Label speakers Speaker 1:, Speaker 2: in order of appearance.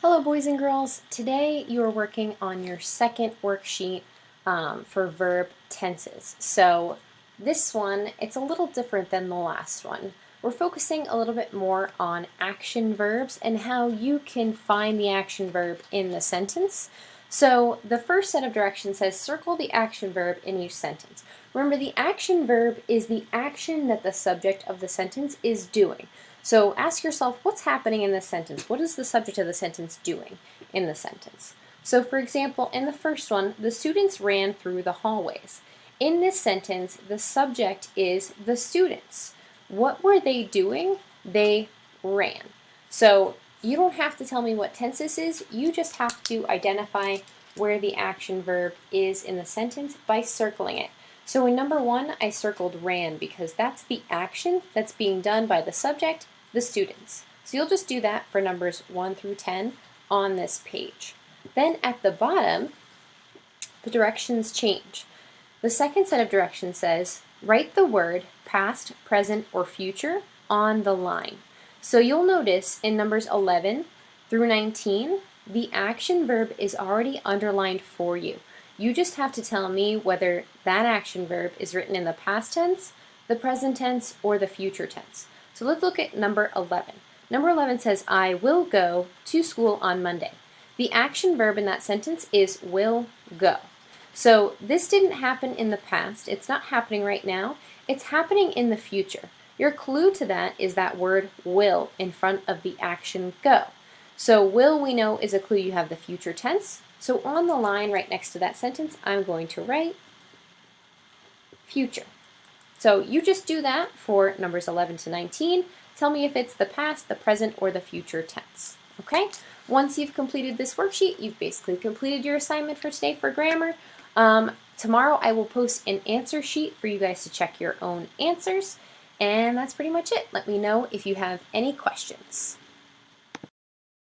Speaker 1: Hello boys and girls. Today you are working on your second worksheet for verb tenses. So this one, it's a little different than the last one. We're focusing a little bit more on action verbs and how you can find the action verb in the sentence. So the first set of directions says circle the action verb in each sentence. Remember, the action verb is the action that the subject of the sentence is doing. So ask yourself, what's happening in this sentence? What is the subject of the sentence doing in the sentence? So for example, in the first one, the students ran through the hallways. In this sentence, the subject is the students. What were they doing? They ran. So you don't have to tell me what tense this is, you just have to identify where the action verb is in the sentence by circling it. So in number one, I circled ran because that's the action that's being done by the subject, the students. So you'll just do that for numbers 1 through 10 on this page. Then at the bottom, the directions change. The second set of directions says, write the word past, present, or future on the line. So you'll notice in numbers 11 through 19, the action verb is already underlined for you. You just have to tell me whether that action verb is written in the past tense, the present tense, or the future tense. So let's look at number 11. Number 11 says, I will go to school on Monday. The action verb in that sentence is will go. So this didn't happen in the past. It's not happening right now. It's happening in the future. Your clue to that is that word will in front of the action go. So will, we know, is a clue you have the future tense. So on the line right next to that sentence, I'm going to write future. So you just do that for numbers 11 to 19. Tell me if it's the past, the present, or the future tense. Okay? Once you've completed this worksheet, you've basically completed your assignment for today for grammar. Tomorrow I will post an answer sheet for you guys to check your own answers. And that's pretty much it. Let me know if you have any questions.